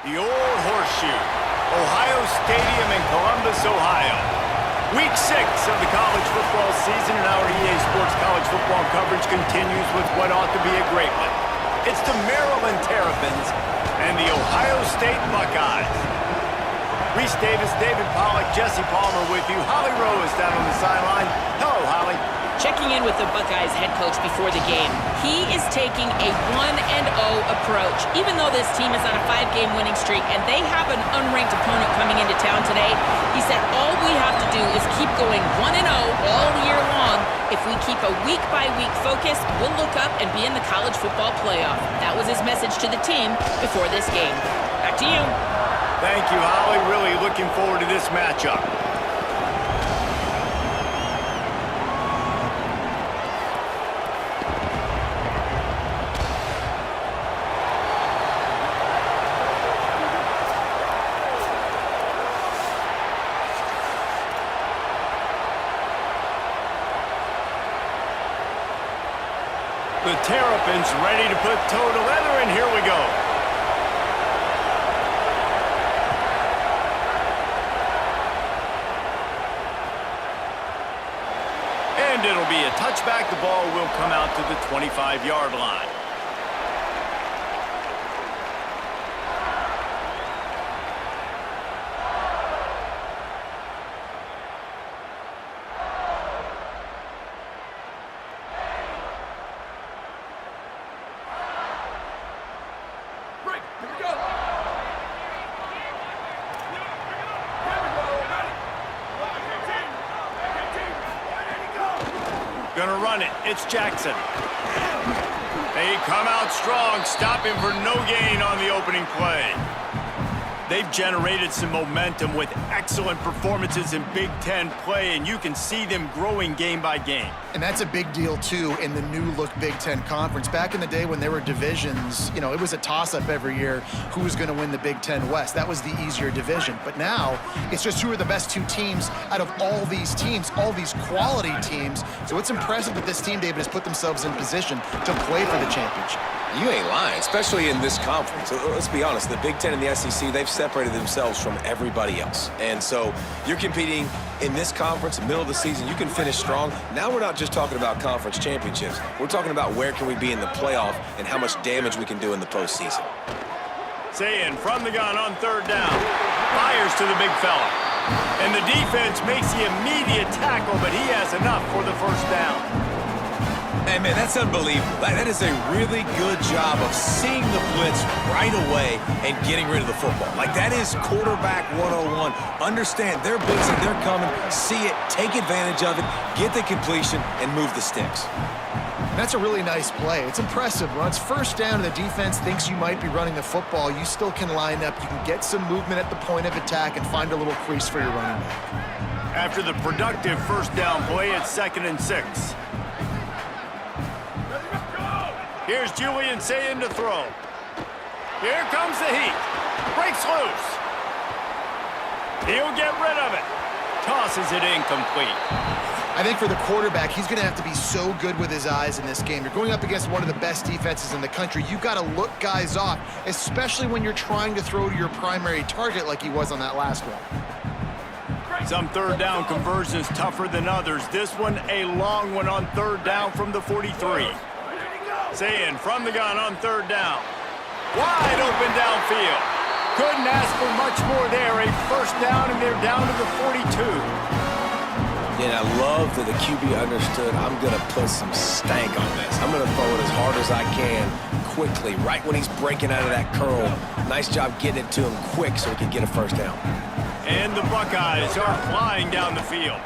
The old horseshoe, Ohio Stadium in Columbus, Ohio. Week 6 of the college football season, and our EA Sports college football coverage continues with what ought to be a great one. It's the Maryland Terrapins and the Ohio State Buckeyes. Reese Davis, David Pollack, Jesse Palmer with you. Holly Rowe is down on the sideline. Hello, Holly. Checking in with the Buckeyes head coach before the game. He is taking a 1-0 approach, even though this team is on a 5-game winning streak and they have an unranked opponent coming into town today. He said all we have to do is keep going 1-0 all year long. If we keep a week-by-week focus, we'll look up and be in the college football playoff. That was his message to the team before this game. Back to you. Thank you, Holly. Really looking forward to this matchup. The Terrapins ready to put toe to leather, and here we go. And it'll be a touchback. The ball will come out to the 25-yard line. Gonna run it. It's Jackson. They come out strong, stopping for no gain on the opening play. They've generated some momentum with excellent performances in Big Ten play, and you can see them growing game by game. And that's a big deal, too, in the new-look Big Ten Conference. Back in the day when there were divisions, you know, it was a toss-up every year who was going to win the Big Ten West. That was the easier division. But now, it's just who are the best two teams out of all these teams, all these quality teams. So it's impressive that this team, David, has put themselves in position to play for the championship. You ain't lying, especially in this conference. Let's be honest, the Big Ten and the SEC, they've separated themselves from everybody else. And so you're competing in this conference, middle of the season, you can finish strong. Now we're not just talking about conference championships. We're talking about where can we be in the playoff and how much damage we can do in the postseason. Sayin from the gun on third down. Fires to the big fella. And the defense makes the immediate tackle, but he has enough for the first down. Hey, man, that's unbelievable. That is a really good job of seeing the blitz right away and getting rid of the football. Like, that is quarterback 101. Understand they're blitzing, they're coming, see it, take advantage of it, get the completion, and move the sticks. And that's a really nice play. It's impressive. When it's first down and the defense thinks you might be running the football, you still can line up. You can get some movement at the point of attack and find a little crease for your running back. After the productive first down play, it's 2nd and 6. Here's Julian Sayin to throw. Here comes the heat. Breaks loose. He'll get rid of it. Tosses it incomplete. I think for the quarterback, he's going to have to be so good with his eyes in this game. You're going up against one of the best defenses in the country. You've got to look guys off, especially when you're trying to throw to your primary target like he was on that last one. Some third down conversions tougher than others. This one a long one on third down from the 43. Sayin from the gun on third down. Wide open downfield. Couldn't ask for much more there. A first down, and they're down to the 42. Yeah, I love that the QB understood I'm going to put some stank on this. I'm going to throw it as hard as I can quickly, right when he's breaking out of that curl. Nice job getting it to him quick so he can get a first down. And the Buckeyes are flying down the field.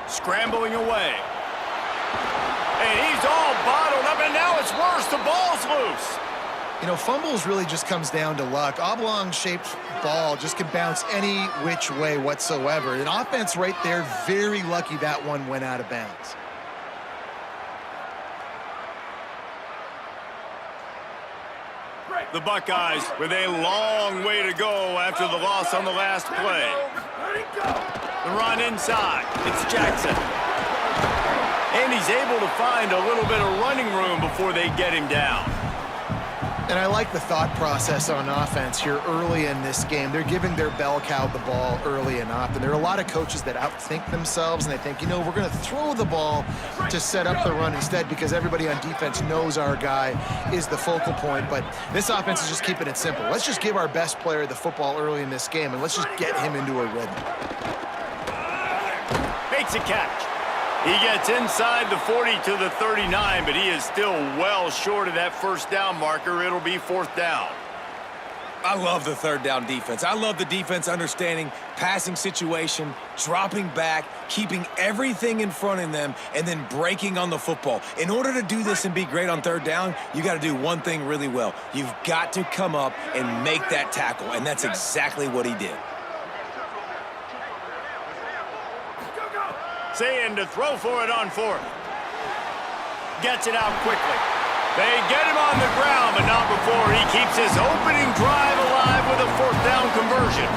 Scrambling away. And he's all bottled up, and now it's worse. The ball's loose. You know, fumbles really just comes down to luck. Oblong-shaped ball just can bounce any which way whatsoever. An offense right there, very lucky that one went out of bounds. The Buckeyes with a long way to go after the loss on the last play. The run inside. It's Jackson. And he's able to find a little bit of running room before they get him down. And I like the thought process on offense here early in this game. They're giving their bell cow the ball early and often. There are a lot of coaches that outthink themselves, and they think, we're going to throw the ball to set up the run instead because everybody on defense knows our guy is the focal point. But this offense is just keeping it simple. Let's just give our best player the football early in this game, and let's just get him into a rhythm. Makes a catch. He gets inside the 40 to the 39, but he is still well short of that first down marker. It'll be fourth down. I love the third down defense. I love the defense understanding passing situation, dropping back, keeping everything in front of them, and then breaking on the football. In order to do this and be great on third down, you got to do one thing really well. You've got to come up and make that tackle, and that's exactly what he did. Saying to throw for it on fourth. Gets it out quickly. They get him on the ground, but not before he keeps his opening drive alive with a fourth down conversion.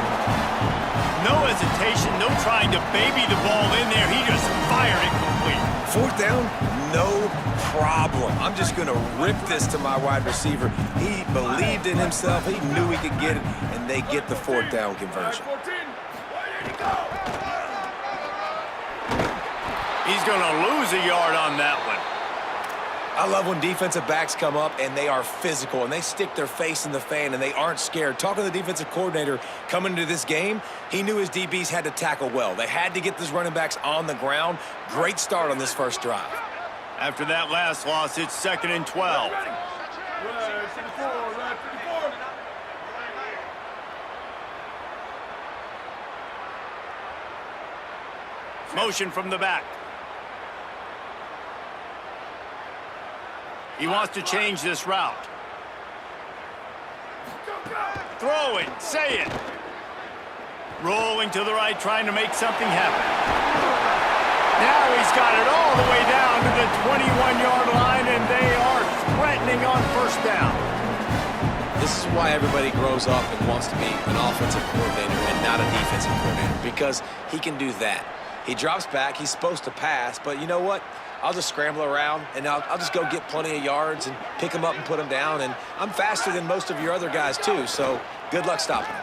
No hesitation, no trying to baby the ball in there. He just fired it complete. Fourth down, no problem. I'm just going to rip this to my wide receiver. He believed in himself. He knew he could get it, and they get the fourth down conversion. He's going to lose a yard on that one. I love when defensive backs come up and they are physical and they stick their face in the fan and they aren't scared. Talking to the defensive coordinator coming into this game, he knew his DBs had to tackle well. They had to get these running backs on the ground. Great start on this first drive. After that last loss, it's 2nd and 12. Motion from the back. He wants to change this route. Throwing, say it. Rolling to the right, trying to make something happen. Now he's got it all the way down to the 21-yard line, and they are threatening on first down. This is why everybody grows up and wants to be an offensive coordinator and not a defensive coordinator, because he can do that. He drops back, he's supposed to pass, but you know what? I'll just scramble around, and I'll just go get plenty of yards and pick them up and put them down, and I'm faster than most of your other guys, too, so good luck stopping him.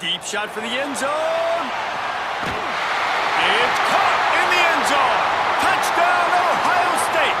Deep shot for the end zone. It's caught in the end zone. Touchdown, Ohio State.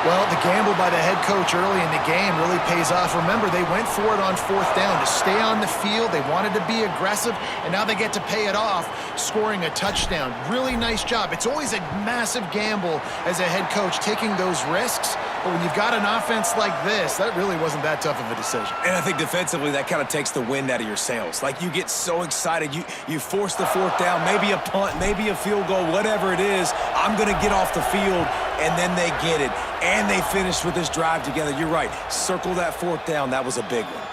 Well, the gamble by the head coach early in the game really pays off. Remember, they went for it on fourth down to stay on the field. They wanted to be aggressive, and now they get to pay it off, scoring a touchdown. Really nice job. It's always a massive gamble as a head coach taking those risks, but when you've got an offense like this, that really wasn't that tough of a decision. And I think defensively, that kind of takes the wind out of your sails. Like, you get so excited. You force the fourth down, maybe a punt, maybe a field goal, whatever it is. I'm going to get off the field, and then they get it. And they finished with this drive together. You're right. Circle that fourth down. That was a big one.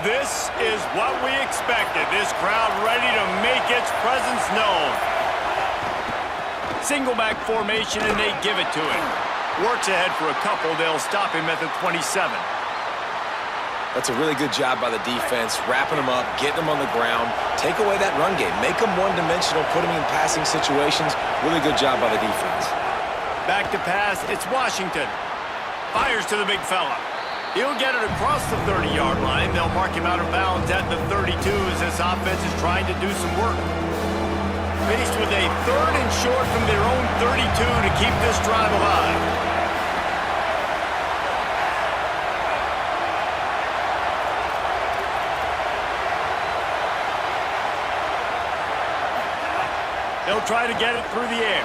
This is what we expected. This crowd ready to make its presence known. Single back formation, and they give it to him. Works ahead for a couple. They'll stop him at the 27. That's a really good job by the defense, wrapping them up, getting them on the ground, take away that run game, make them one-dimensional, put them in passing situations. Really good job by the defense. Back to pass. It's Washington. Fires to the big fella. He'll get it across the 30-yard line. They'll mark him out of bounds at the 32 as this offense is trying to do some work. Faced with a 3rd and short from their own 32 to keep this drive alive. They'll try to get it through the air.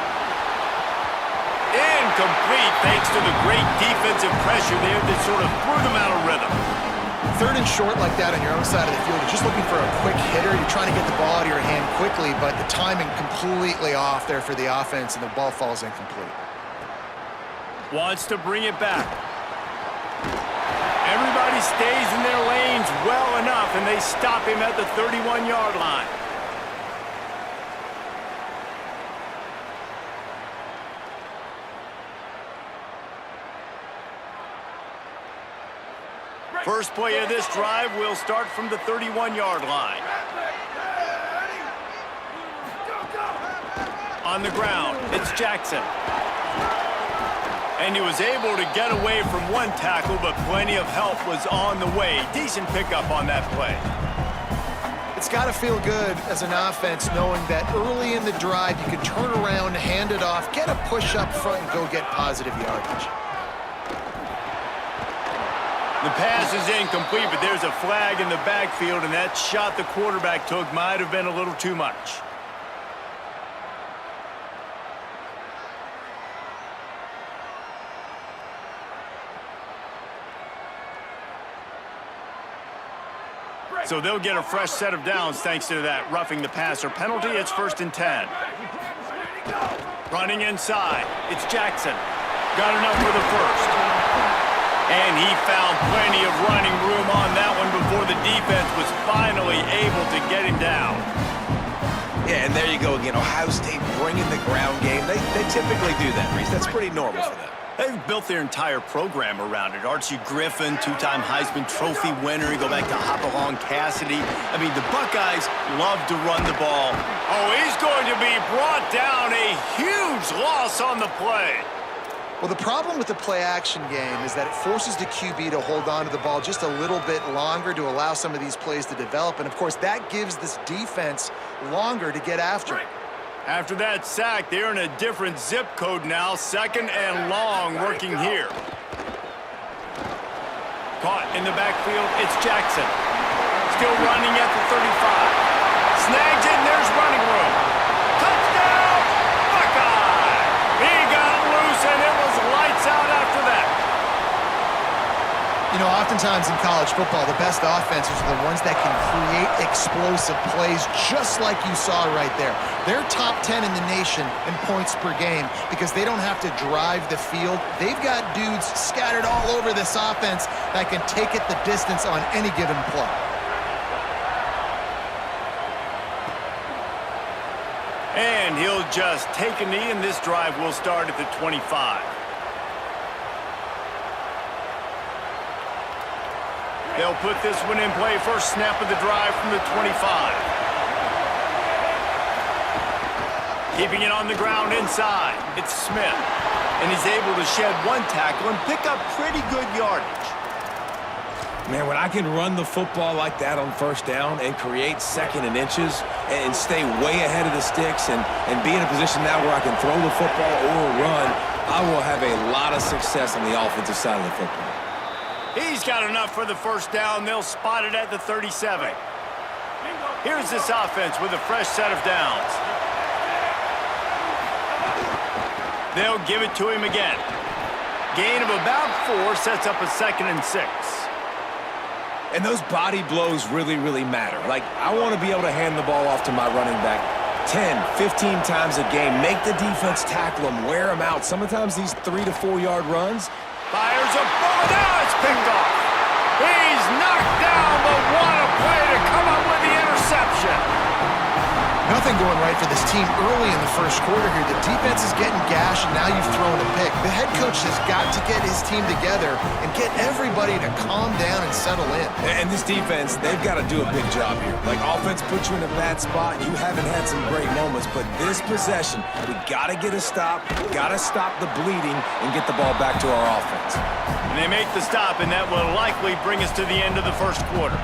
Incomplete thanks to the great defensive pressure there that sort of threw them out of rhythm. 3rd and short like that on your own side of the field, you're just looking for a quick hitter. You're trying to get the ball out of your hand quickly, but the timing completely off there for the offense, and the ball falls incomplete. Wants to bring it back. Everybody stays in their lanes well enough, and they stop him at the 31-yard line. First play of this drive will start from the 31-yard line. On the ground, it's Jackson. And he was able to get away from one tackle, but plenty of help was on the way. Decent pickup on that play. It's got to feel good as an offense knowing that early in the drive you can turn around, hand it off, get a push up front, and go get positive yardage. The pass is incomplete, but there's a flag in the backfield, and that shot the quarterback took might have been a little too much. So they'll get a fresh set of downs thanks to that roughing the passer penalty. It's 1st and 10. Running inside, it's Jackson. Got enough for the first. And he found plenty of running room on that one before the defense was finally able to get him down. Yeah, and there you go again. Ohio State bringing the ground game. They typically do that, Reese. That's pretty normal for them. They've built their entire program around it. Archie Griffin, two-time Heisman Trophy winner. You go back to Hopalong Cassidy. I mean, the Buckeyes love to run the ball. Oh, he's going to be brought down. A huge loss on the play. Well, the problem with the play-action game is that it forces the QB to hold on to the ball just a little bit longer to allow some of these plays to develop. And, of course, that gives this defense longer to get after it. After that sack, they're in a different zip code now. 2nd and long working here. Caught in the backfield, it's Jackson. Still running at the 35. Snags it, and there's running room. Touchdown, Buckeye! He got loose, and it was lights out after that. You know, oftentimes in college football, the best offenses are the ones that can create explosive plays just like you saw right there. They're top 10 in the nation in points per game because they don't have to drive the field. They've got dudes scattered all over this offense that can take it the distance on any given play. And he'll just take a knee, and this drive will start at the 25. They'll put this one in play. First snap of the drive from the 25. Keeping it on the ground inside. It's Smith. And he's able to shed one tackle and pick up pretty good yardage. Man, when I can run the football like that on first down and create 2nd and inches and stay way ahead of the sticks and be in a position now where I can throw the football or run, I will have a lot of success on the offensive side of the football. He's got enough for the first down. They'll spot it at the 37. Here's this offense with a fresh set of downs. They'll give it to him again. Gain of about 4 sets up a 2nd and 6. And those body blows really, really matter. Like, I want to be able to hand the ball off to my running back 10, 15 times a game. Make the defense tackle them, wear them out. Sometimes these 3 to 4 yard runs. Fires a bullet. Now it's picked off. He's knocked down, but what a play to come up with the interception. Nothing going right for this team early in the first quarter here. The defense is getting gashed, and now you've thrown a pick. The head coach has got to get his team together and get everybody to calm down and settle in. And this defense, they've got to do a big job here. Like, offense puts you in a bad spot. You haven't had some great moments, but this possession, we got to get a stop, got to stop the bleeding, and get the ball back to our offense. And they make the stop, and that will likely bring us to the end of the first quarter.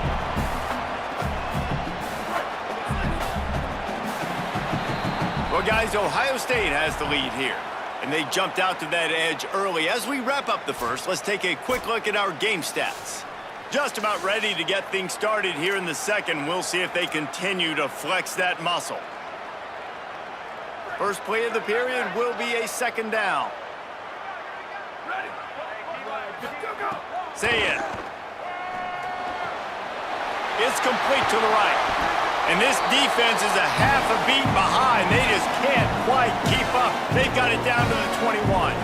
Well, guys, Ohio State has the lead here, and they jumped out to that edge early. As we wrap up the first, let's take a quick look at our game stats. Just about ready to get things started here in the second. We'll see if they continue to flex that muscle. First play of the period will be a 2nd down. Say it. It's complete to the right. And this defense is a half a beat behind. They just can't quite keep up. They've got it down to the 21.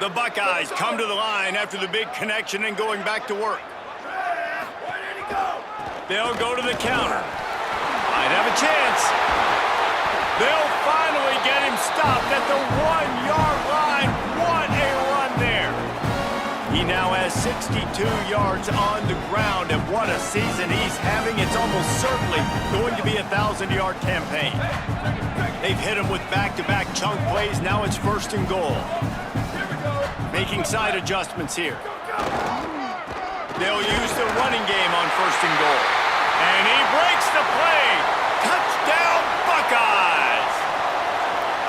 The Buckeyes come to the line after the big connection and going back to work. They'll go to the counter. Might have a chance. They'll finally get him stopped. 62 yards on the ground, and what a season he's having. It's almost certainly going to be a 1,000-yard campaign. They've hit him with back-to-back chunk plays. Now it's 1st and goal. Making side adjustments here. They'll use the running game on 1st and goal. And he breaks the play. Touchdown, Buckeyes!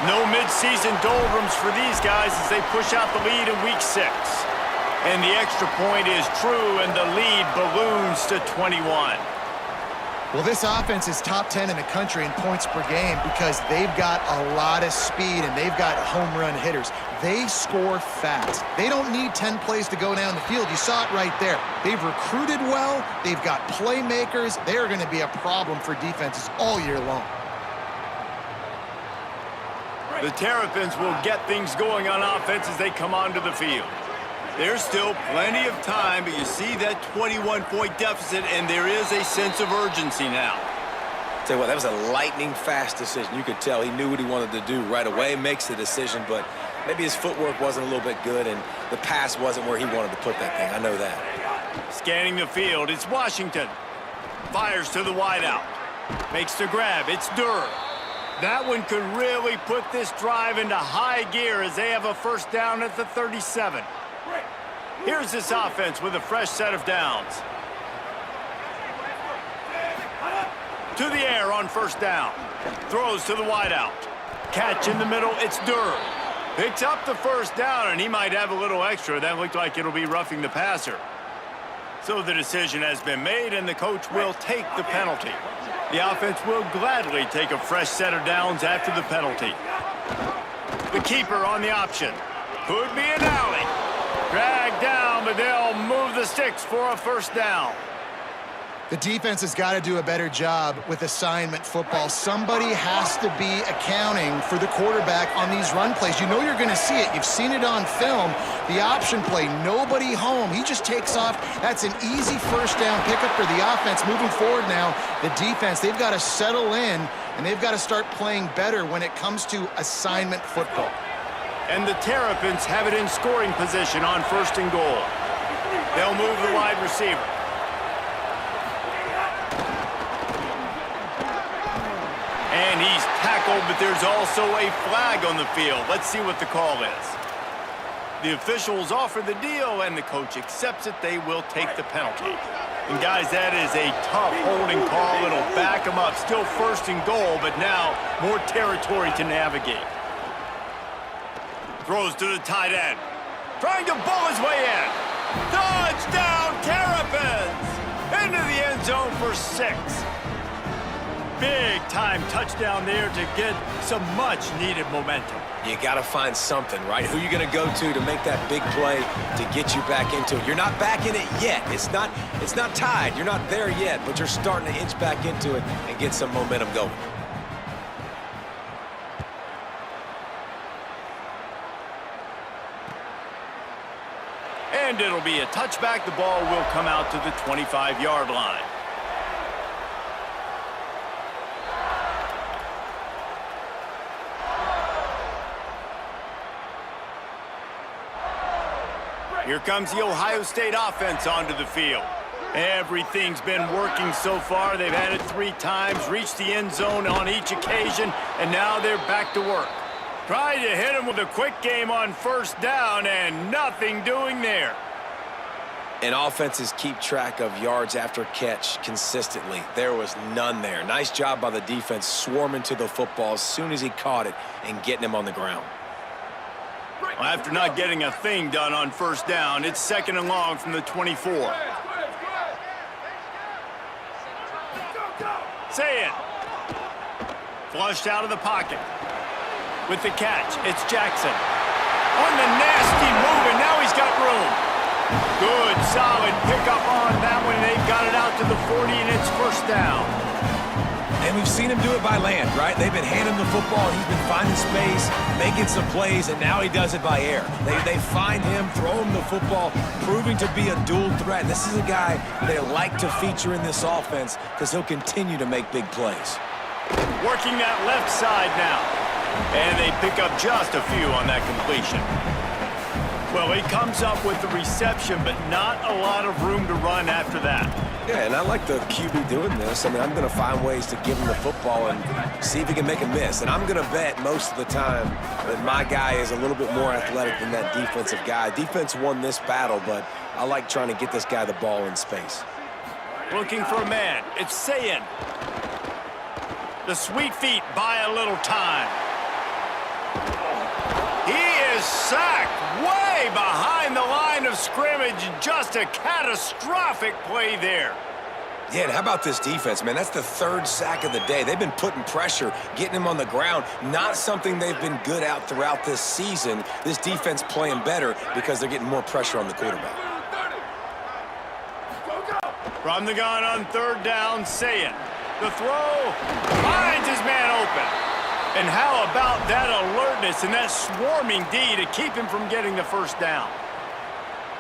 No mid-season doldrums for these guys as they push out the lead in Week 6. And the extra point is true, and the lead balloons to 21. Well, this offense is top 10 in the country in points per game because they've got a lot of speed and they've got home run hitters. They score fast. They don't need 10 plays to go down the field. You saw it right there. They've recruited well. They've got playmakers. They're going to be a problem for defenses all year long. The Terrapins will get things going on offense as they come onto the field. There's still plenty of time, but you see that 21-point deficit, and there is a sense of urgency now. Tell you what, that was a lightning-fast decision. You could tell he knew what he wanted to do right away, makes the decision, but maybe his footwork wasn't a little bit good, and the pass wasn't where he wanted to put that thing. I know that. Scanning the field, it's Washington. Fires to the wideout. Makes the grab, it's Durr. That one could really put this drive into high gear as they have a 1st down at the 37. Here's this offense with a fresh set of downs. To the air on 1st down. Throws to the wideout. Catch in the middle, it's Durr. Picks up the 1st down, and he might have a little extra. That looked like it'll be roughing the passer. So the decision has been made, and the coach will take the penalty. The offense will gladly take a fresh set of downs after the penalty. The keeper on the option. Could be an alley. Dragged down, but they'll move the sticks for a 1st down. The defense has got to do a better job with assignment football. Somebody has to be accounting for the quarterback on these run plays. You know you're going to see it. You've seen it on film. The option play, nobody home. He just takes off. That's an easy 1st down pickup for the offense. Moving forward now, the defense, they've got to settle in, and they've got to start playing better when it comes to assignment football. And the Terrapins have it in scoring position on 1st and goal. They'll move the wide receiver. And he's tackled, but there's also a flag on the field. Let's see what the call is. The officials offer the deal, and the coach accepts it. They will take the penalty. And, guys, that is a tough holding call. It'll back them up. Still 1st and goal, but now more territory to navigate. Throws to the tight end. Trying to bull his way in. Touchdown, Terrapins! Into the end zone for 6. Big-time touchdown there to get some much-needed momentum. You got to find something, right? Who you going to go to make that big play to get you back into it? You're not back in it yet. It's not tied. You're not there yet, but you're starting to inch back into it and get some momentum going. And it'll be a touchback. The ball will come out to the 25-yard line. Here comes the Ohio State offense onto the field. Everything's been working so far. They've had it 3 times, reached the end zone on each occasion, and now they're back to work. Trying to hit him with a quick game on 1st down, and nothing doing there. And offenses keep track of yards after catch consistently. There was none there. Nice job by the defense swarming to the football as soon as he caught it and getting him on the ground. Well, after not getting a thing done on 1st down, it's 2nd and long from the 24. Say it. Flushed out of the pocket. With the catch, it's Jackson. On the nasty move, and now he's got room. Good, solid pickup on that one. They've got it out to the 40, and it's 1st down. And we've seen him do it by land, right? They've been handing the football. He's been finding space, making some plays, and now he does it by air. They find him, throw him the football, proving to be a dual threat. This is a guy they like to feature in this offense because he'll continue to make big plays. Working that left side now. And they pick up just a few on that completion. Well, he comes up with the reception, but not a lot of room to run after that. Yeah, and I like the QB doing this. I mean, I'm going to find ways to give him the football and see if he can make a miss. And I'm going to bet most of the time that my guy is a little bit more athletic than that defensive guy. Defense won this battle, but I like trying to get this guy the ball in space. Looking for a man. It's Sayin. The sweet feet buy a little time. He is sacked way behind the line of scrimmage. Just a catastrophic play there. Yeah, and how about this defense, man? That's the third sack of the day. They've been putting pressure, getting him on the ground. Not something they've been good at throughout this season. This defense playing better because they're getting more pressure on the quarterback. From the gun on third down, Sayin. The throw finds his man open. And how about that alertness and that swarming D to keep him from getting the first down?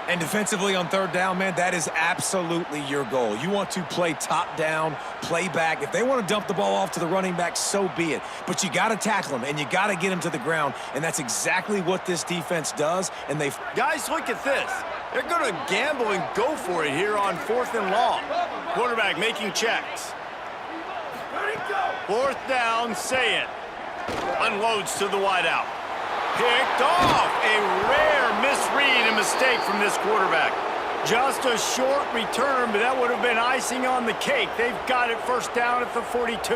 And defensively on third down, man, that is absolutely your goal. You want to play top down, play back. If they want to dump the ball off to the running back, so be it. But you got to tackle him, and you got to get him to the ground. And that's exactly what this defense does. And they've... Guys, look at this. They're going to gamble and go for it here on 4th and long. Quarterback making checks. Fourth down, Sayin. Unloads to the wideout. Picked off. A rare misread and mistake from this quarterback. Just a short return, but that would have been icing on the cake. They've got it first down at the 42.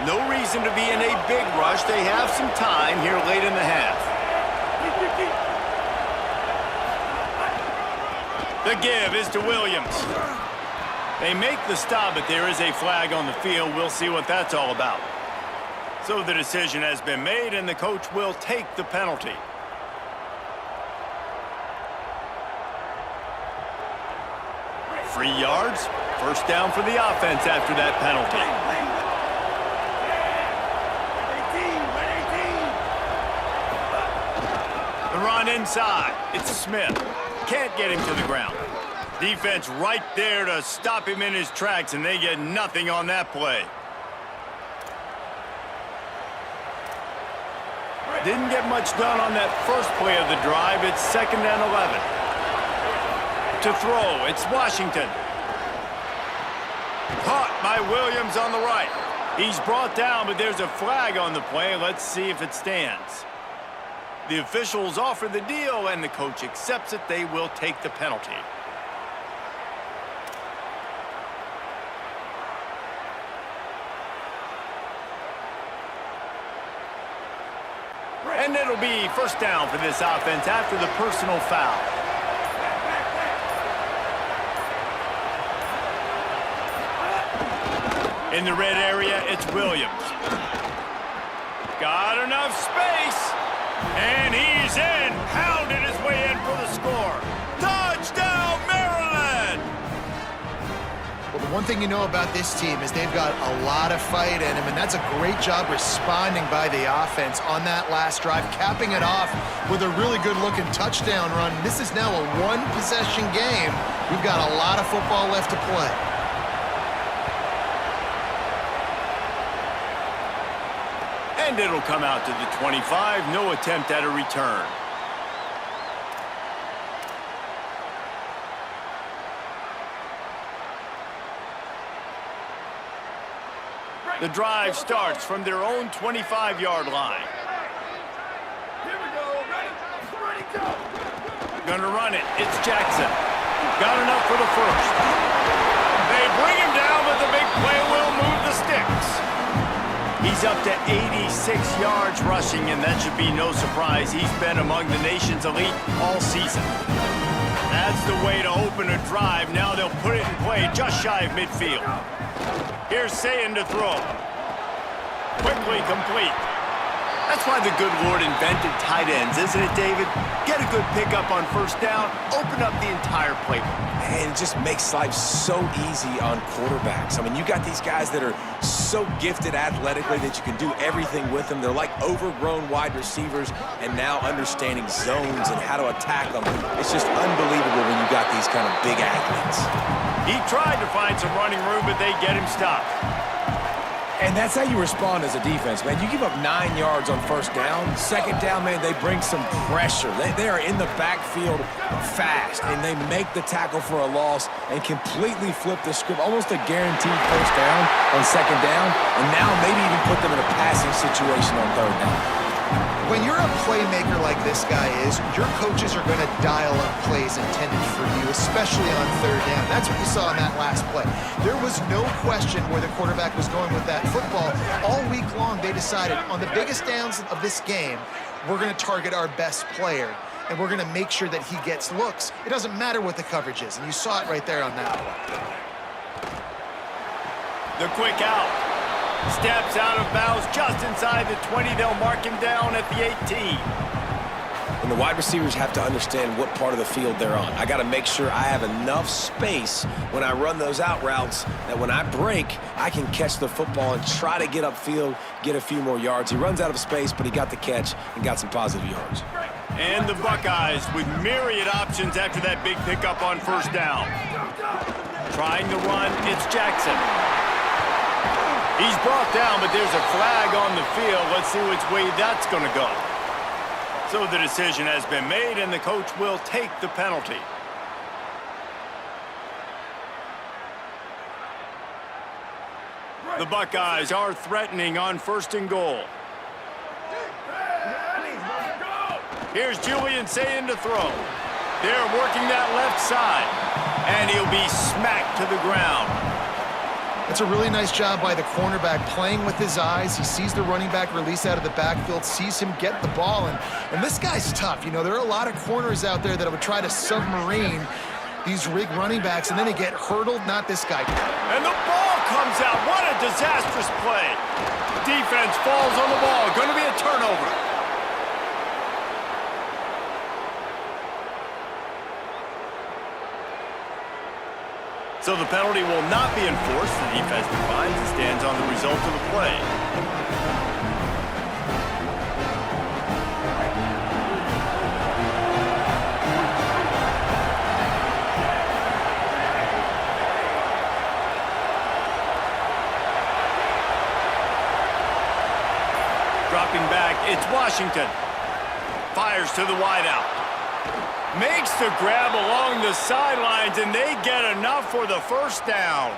No reason to be in a big rush. They have some time here late in the half. The give is to Williams. They make the stop, but there is a flag on the field. We'll see what that's all about. So the decision has been made, and the coach will take the penalty. Free yards. First down for the offense after that penalty. The run inside. It's Smith. Can't get him to the ground. Defense right there to stop him in his tracks, and they get nothing on that play. Didn't get much done on that first play of the drive. It's 2nd and 11. To throw, it's Washington. Caught by Williams on the right. He's brought down, but there's a flag on the play. Let's see if it stands. The officials offer the deal, and the coach accepts it. They will take the penalty. And it'll be first down for this offense after the personal foul. In the red area, it's Williams. Got enough space. And he's in. Pounded his way in for the score. Touchdown, Maryland! Well, the one thing you know about this team is they've got a lot of fight in them, and that's a great job responding by the offense on that last drive, capping it off with a really good-looking touchdown run. This is now a one-possession game. We've got a lot of football left to play. And it'll come out to the 25. No attempt at a return. The drive starts from their own 25-yard line. Here we go. Ready, go. Gonna run it. It's Jackson. Got enough for the first. They bring him down, but the big play will move the sticks. He's up to 86 yards rushing, and that should be no surprise. He's been among the nation's elite all season. That's the way to open a drive. Now they'll put it in play just shy of midfield. Here's Sayin to throw. Quickly complete. That's why the good Lord invented tight ends, isn't it, David? Get a good pickup on first down, open up the entire playbook. And it just makes life so easy on quarterbacks. I mean, you got these guys that are so gifted athletically that you can do everything with them. They're like overgrown wide receivers, and now understanding zones and how to attack them. It's just unbelievable when you got these kind of big athletes. He tried to find some running room, but they get him stopped. And that's how you respond as a defense, man. You give up 9 yards on first down. Second down, man, they bring some pressure. They are in the backfield fast, and they make the tackle for a loss and completely flip the script. Almost a guaranteed first down on second down, and now maybe even put them in a passing situation on third down. When you're a playmaker like this guy is, your coaches are going to dial up plays intended for you, especially on third down. That's what you saw in that last play. There was no question where the quarterback was going with that football. All week long, they decided on the biggest downs of this game, we're going to target our best player, and we're going to make sure that he gets looks. It doesn't matter what the coverage is, and you saw it right there on that play. The quick out. Steps out of bounds just inside the 20. They'll mark him down at the 18. And the wide receivers have to understand what part of the field they're on. I got to make sure I have enough space when I run those out routes that when I break, I can catch the football and try to get upfield, get a few more yards. He runs out of space, but he got the catch and got some positive yards. And the Buckeyes with myriad options after that big pickup on first down. Trying to run, it's Jackson. He's brought down, but there's a flag on the field. Let's see which way that's going to go. So the decision has been made, and the coach will take the penalty. The Buckeyes are threatening on first and goal. Here's Julian Sayin to throw. They're working that left side, and he'll be smacked to the ground. It's a really nice job by the cornerback playing with his eyes. He sees the running back release out of the backfield, sees him get the ball, and this guy's tough. You know, there are a lot of corners out there that would try to submarine these rig running backs, and then they get hurdled. Not this guy. And the ball comes out. What a disastrous play. Defense falls on the ball. Going to be a turnover. So the penalty will not be enforced. The defense declines and stands on the result of the play. Dropping back, it's Washington. Fires to the wideout. Makes the grab along the sidelines, and they get enough for the first down.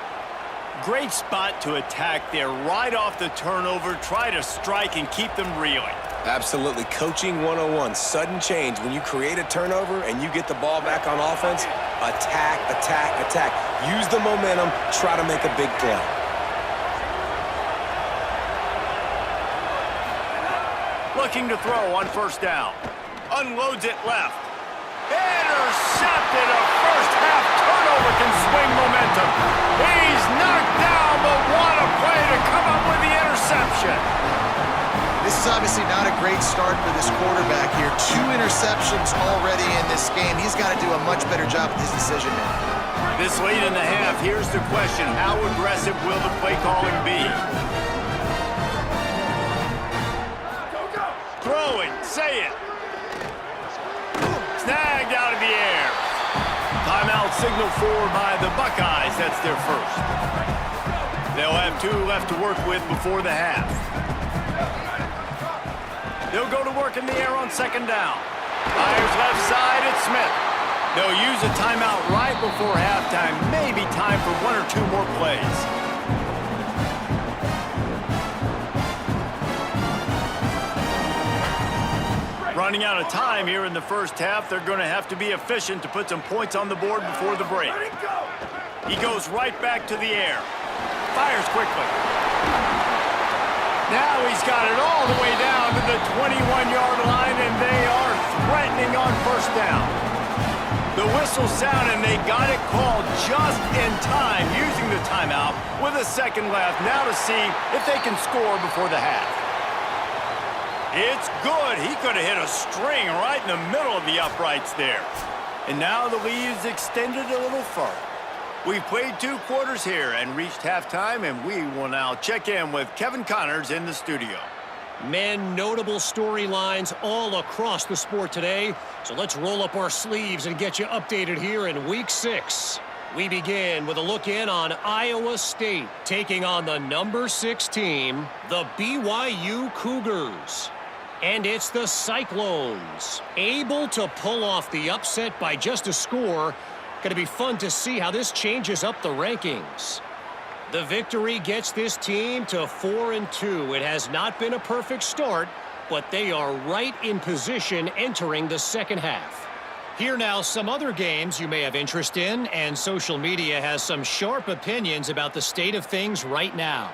Great spot to attack there right off the turnover. Try to strike and keep them reeling. Absolutely. Coaching 101. Sudden change. When you create a turnover and you get the ball back on offense, attack, attack, attack. Use the momentum. Try to make a big play. Looking to throw on first down. Unloads it left. Intercepted. A first-half turnover can swing momentum. He's knocked down, but what a play to come up with the interception. This is obviously not a great start for this quarterback here. 2 interceptions already in this game. He's got to do a much better job with his decision-making. This late in the half, here's the question. How aggressive will the play calling be? Throwing, say it. Snagged out of the air. Timeout signal forward by the Buckeyes. That's their first. They'll have 2 left to work with before the half. They'll go to work in the air on second down. Fires left side, it's Smith. They'll use a timeout right before halftime. Maybe time for 1 or 2 more plays. Running out of time here in the first half. They're going to have to be efficient to put some points on the board before the break. He goes right back to the air. Fires quickly. Now he's got it all the way down to the 21-yard line, and they are threatening on first down. The whistle sounded, and they got it called just in time, using the timeout with a second left. Now to see if they can score before the half. It's good. He could have hit a string right in the middle of the uprights there. And now the lead is extended a little further. We've played 2 quarters here and reached halftime, and we will now check in with Kevin Connors in the studio. Men, notable storylines all across the sport today. So let's roll up our sleeves and get you updated here in Week 6. We begin with a look in on Iowa State taking on the number 6 team, the BYU Cougars. And it's the Cyclones, able to pull off the upset by just a score. Going to be fun to see how this changes up the rankings. The victory gets this team to 4-2. It has not been a perfect start, but they are right in position entering the second half. Here now, some other games you may have interest in, and social media has some sharp opinions about the state of things right now.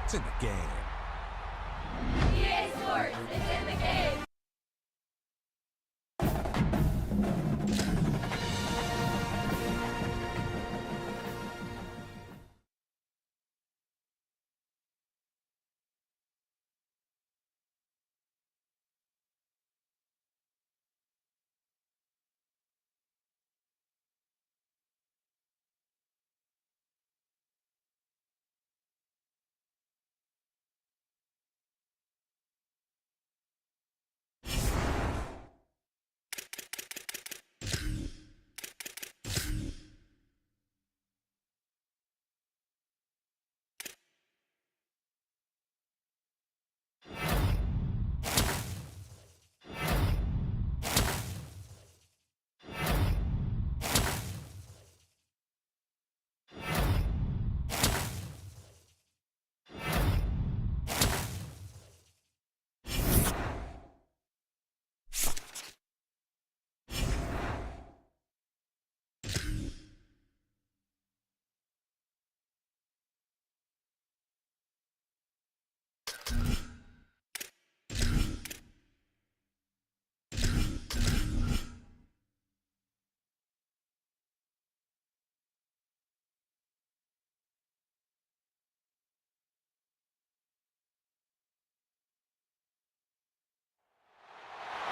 It's in the game. EA Sports, it's in the game.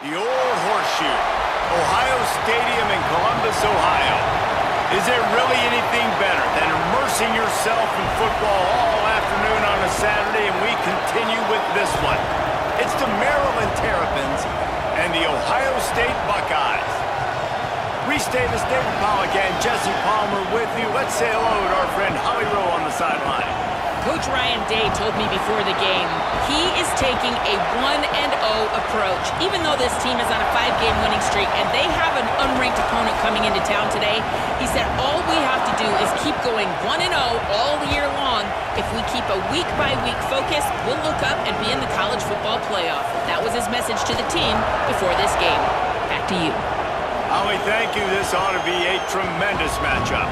The old horseshoe, Ohio Stadium in Columbus, Ohio. Is there really anything better than immersing yourself in football all afternoon on a Saturday? And we continue with this one. It's the Maryland Terrapins and the Ohio State Buckeyes. Reese Davis, David Pollack, and Jesse Palmer with you. Let's say hello to our friend Holly Rowe on the sideline. Coach Ryan Day told me before the game he is taking a 1-0 approach. Even though this team is on a 5-game winning streak and they have an unranked opponent coming into town today, he said all we have to do is keep going 1-0 all year long. If we keep a week-by-week focus, we'll look up and be in the college football playoff. That was his message to the team before this game. Back to you. Holly, thank you. This ought to be a tremendous matchup.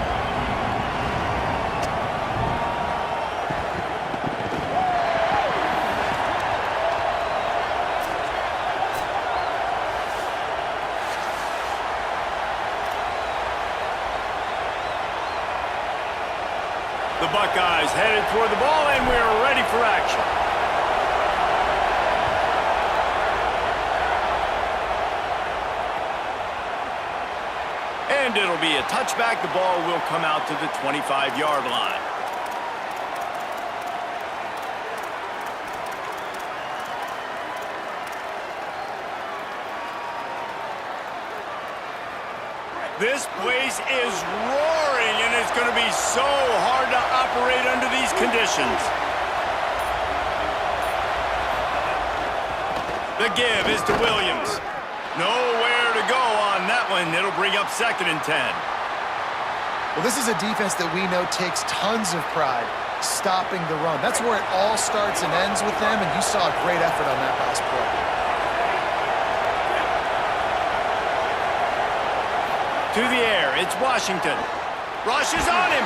The Buckeyes headed toward the ball, and we're ready for action. And it'll be a touchback. The ball will come out to the 25-yard line. This place is roaring, and it's going to be so hard to operate under these conditions. The give is to Williams. Nowhere to go on that one. It'll bring up 2nd and 10. Well, this is a defense that we know takes tons of pride stopping the run. That's where it all starts and ends with them, and you saw a great effort on that last play. To the air, it's Washington. Rush is on him.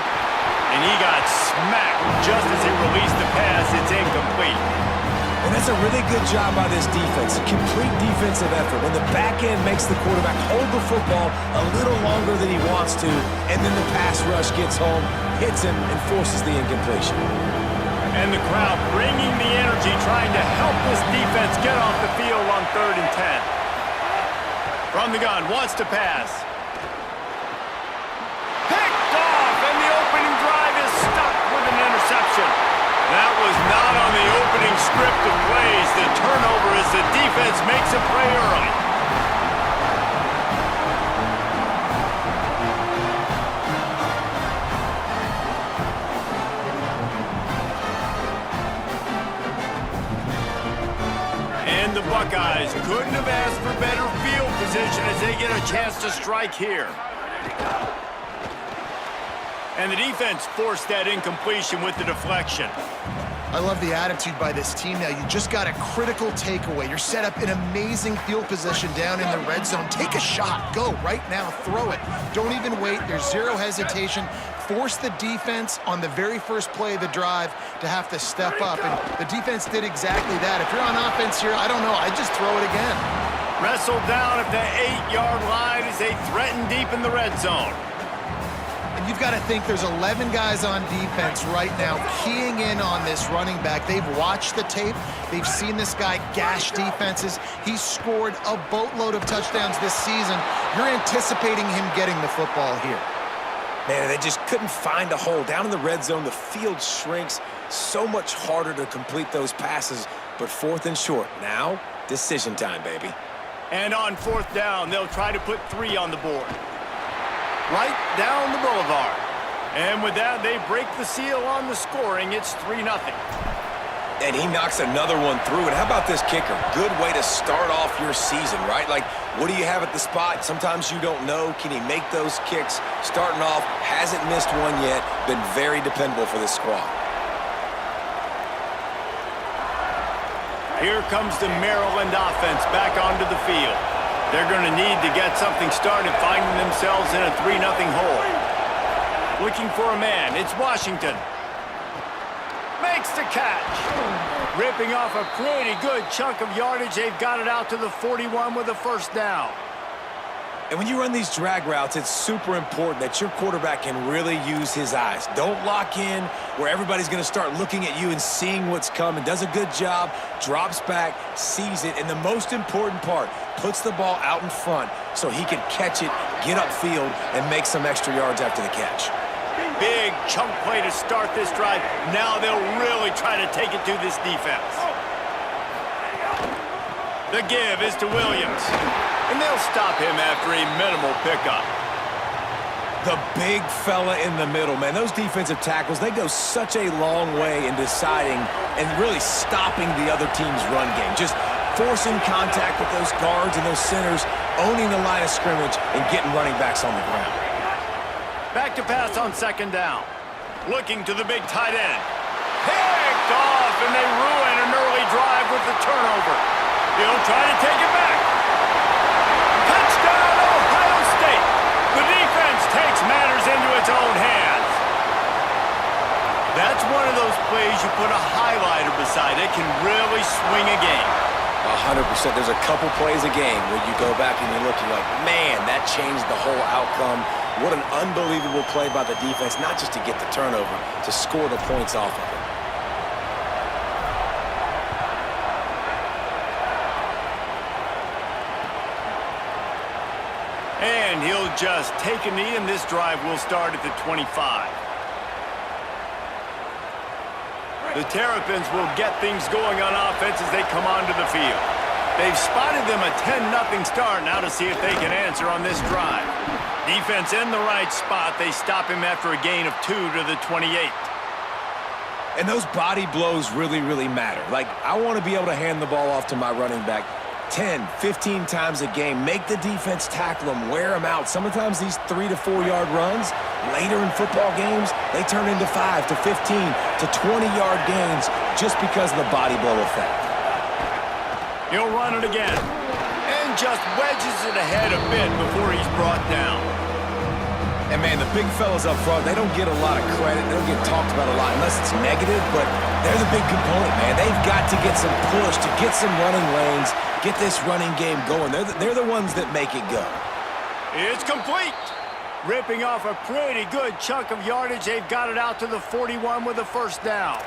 And he got smacked just as he released the pass. It's incomplete. And that's a really good job by this defense. A complete defensive effort. When the back end makes the quarterback hold the football a little longer than he wants to, and then the pass rush gets home, hits him, and forces the incompletion. And the crowd bringing the energy, trying to help this defense get off the field on 3rd and 10. From the gun, wants to pass. That was not on the opening script of plays. The turnover as the defense makes a play early. And the Buckeyes couldn't have asked for better field position as they get a chance to strike here. And the defense forced that incompletion with the deflection. I love the attitude by this team now. You just got a critical takeaway. You're set up in amazing field position down in the red zone. Take a shot. Go right now. Throw it. Don't even wait. There's zero hesitation. Force the defense on the very first play of the drive to have to step up. And the defense did exactly that. If you're on offense here, I don't know. I'd just throw it again. Wrestled down at the 8-yard line as they threaten deep in the red zone. You've got to think there's 11 guys on defense right now keying in on this running back. They've watched the tape. They've seen this guy gash defenses. He's scored a boatload of touchdowns this season. You're anticipating him getting the football here. Man, they just couldn't find a hole. Down in the red zone, the field shrinks. So much harder to complete those passes, but 4th and short. Now, decision time, baby. And on 4th down, they'll try to put 3 on the board. Right down the boulevard. And with that, they break the seal on the scoring. It's 3-0. And he knocks another one through. And how about this kicker? Good way to start off your season, right? Like, what do you have at the spot? Sometimes you don't know. Can he make those kicks? Starting off, hasn't missed one yet. Been very dependable for this squad. Here comes the Maryland offense back onto the field. They're going to need to get something started, finding themselves in a 3-0 hole. Looking for a man. It's Washington. Makes the catch. Ripping off a pretty good chunk of yardage. They've got it out to the 41 with a 1st down. And when you run these drag routes, it's super important that your quarterback can really use his eyes. Don't lock in where everybody's going to start looking at you and seeing what's coming. Does a good job, drops back, sees it, and the most important part, puts the ball out in front so he can catch it, get upfield, and make some extra yards after the catch. Big chunk play to start this drive. Now they'll really try to take it to this defense. The give is to Williams. And they'll stop him after a minimal pickup. The big fella in the middle, man. Those defensive tackles, they go such a long way in deciding and really stopping the other team's run game. Just forcing contact with those guards and those centers, owning the line of scrimmage, and getting running backs on the ground. Back to pass on 2nd down. Looking to the big tight end. Picked off, and they ruin an early drive with the turnover. He'll try to take it back. Touchdown, Ohio doing a game. 100%. There's a couple plays a game where you go back and you look, you're like, man, that changed the whole outcome. What an unbelievable play by the defense, not just to get the turnover, to score the points off of it. And he'll just take a knee, and this drive will start at the 25. The Terrapins will get things going on offense as they come onto the field. They've spotted them a 10-0 start. Now to see if they can answer on this drive. Defense in the right spot. They stop him after a gain of 2 to the 28. And those body blows really, really matter. Like, I want to be able to hand the ball off to my running back 10, 15 times a game. Make the defense tackle them, wear them out. Sometimes these 3 to 4 yard runs, later in football games, they turn into 5 to 15 to 20-yard gains just because of the body blow effect. He'll run it again and just wedges it ahead a bit before he's brought down. And, man, the big fellas up front, they don't get a lot of credit. They don't get talked about a lot unless it's negative, but they're the big component, man. They've got to get some push, to get some running lanes, get this running game going. They're the ones that make it go. It's complete. Ripping off a pretty good chunk of yardage. They've got it out to the 41 with a first down.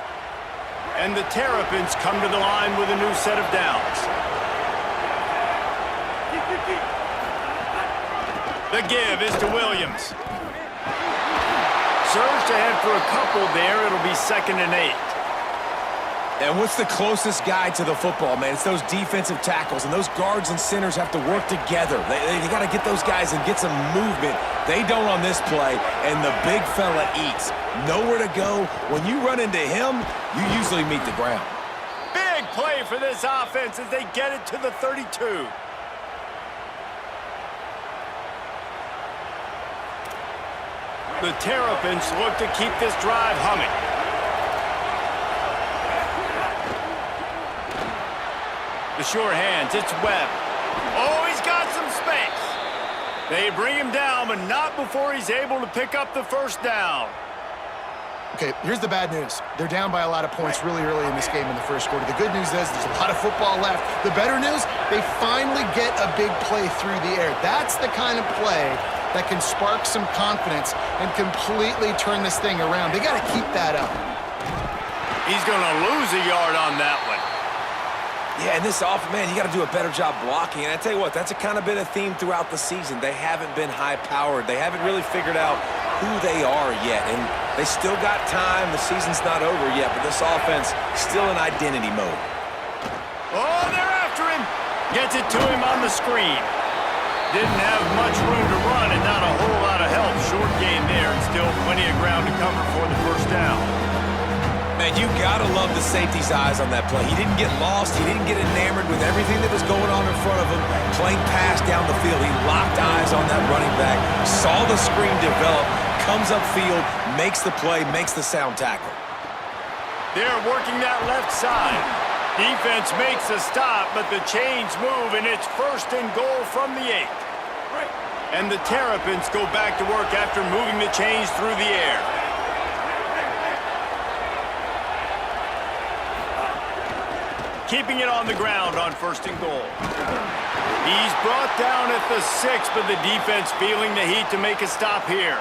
And the Terrapins come to the line with a new set of downs. The give is to Williams. Surged ahead for a couple there. It'll be 2nd and 8. And what's the closest guy to the football, man? It's those defensive tackles, and those guards and centers have to work together. They got to get those guys and get some movement. They don't on this play, and the big fella eats. Nowhere to go. When you run into him, you usually meet the ground. Big play for this offense as they get it to the 32. The Terrapins look to keep this drive humming. The sure hands, it's Webb. Oh, he's got some space. They bring him down, but not before he's able to pick up the first down. Okay, here's the bad news. They're down by a lot of points really early in this game in the first quarter. The good news is there's a lot of football left. The better news, they finally get a big play through the air. That's the kind of play that can spark some confidence and completely turn this thing around. They got to keep that up. He's going to lose a yard on that one. Yeah, and this man, you got to do a better job blocking. And I tell you what, that's a kind of been a theme throughout the season. They haven't been high-powered. They haven't really figured out who they are yet. And they still got time. The season's not over yet, but this offense still in identity mode. Oh, they're after him. Gets it to him on the screen. Didn't have much room to run and not a whole lot of help. Short gain there and still plenty of ground to cover for the first down. Man, you gotta love the safety's eyes on that play. He didn't get lost. He didn't get enamored with everything that was going on in front of him. Playing pass down the field. He locked eyes on that running back, saw the screen develop, comes upfield, makes the play, makes the sound tackle. They're working that left side. Defense makes a stop, but the chains move, and it's 1st and goal from the 8. And the Terrapins go back to work after moving the chains through the air. Keeping it on the ground on 1st and goal. He's brought down at the 6, but the defense feeling the heat to make a stop here.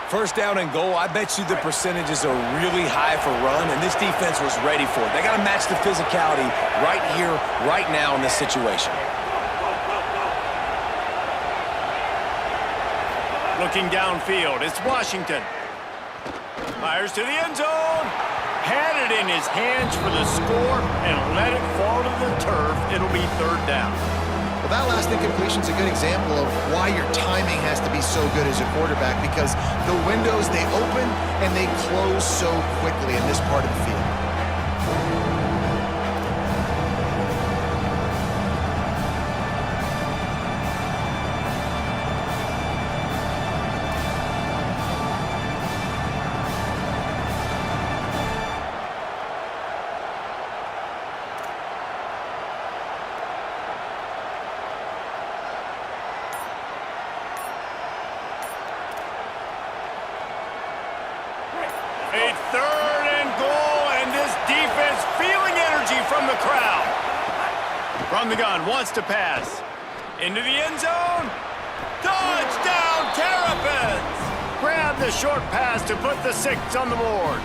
1st down and goal, I bet you the percentages are really high for run, and this defense was ready for it. They got to match the physicality right here, right now in this situation. Looking downfield, it's Washington. Fires to the end zone. Had it in his hands for the score and let it fall to the turf. It'll be 3rd down. Well, that last incompletion is a good example of why your timing has to be so good as a quarterback, because the windows, they open and they close so quickly in this part of the field. A 3rd and goal, and this defense feeling energy from the crowd. From the gun, wants to pass. Into the end zone. Touchdown, Terrapins! Grab the short pass to put the 6 on the board.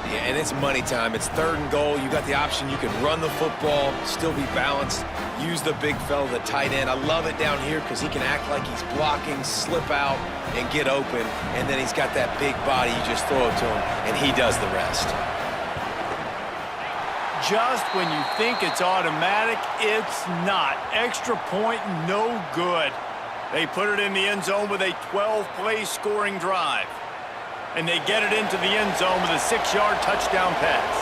Yeah, and it's money time. It's 3rd and goal. You got the option. You can run the football, still be balanced, use the big fella, the tight end. I love it down here because he can act like he's blocking, slip out, and get open. And then he's got that big body. You just throw it to him, and he does the rest. Just when you think it's automatic, it's not. Extra point, no good. They put it in the end zone with a 12-play scoring drive. And they get it into the end zone with a 6-yard touchdown pass.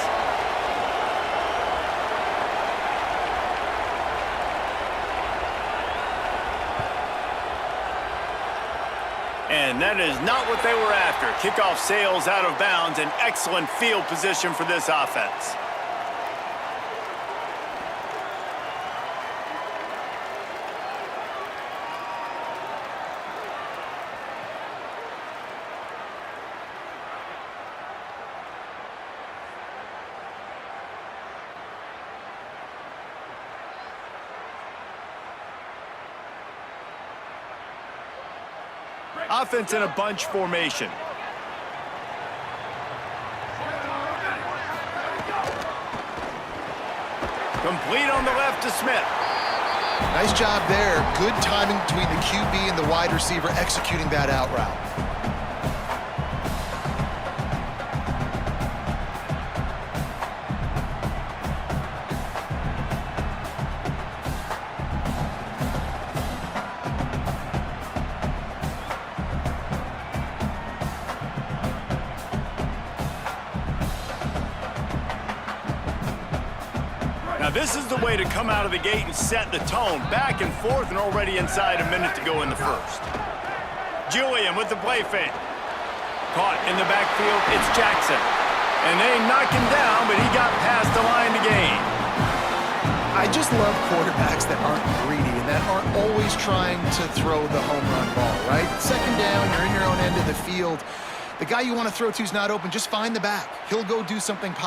And that is not what they were after. Kickoff sails out of bounds, and excellent field position for this offense. Offense in a bunch formation. Complete on the left to Smith. Nice job there. Good timing between the QB and the wide receiver executing that out route. Now this is the way to come out of the gate and set the tone. Back and forth and already inside a minute to go in the first. Julian with the play fake. Caught in the backfield, it's Jackson. And they knock him down, but he got past the line to gain. I just love quarterbacks that aren't greedy and that aren't always trying to throw the home run ball, right? 2nd down, you're in your own end of the field. The guy you want to throw to is not open. Just find the back. He'll go do something positive.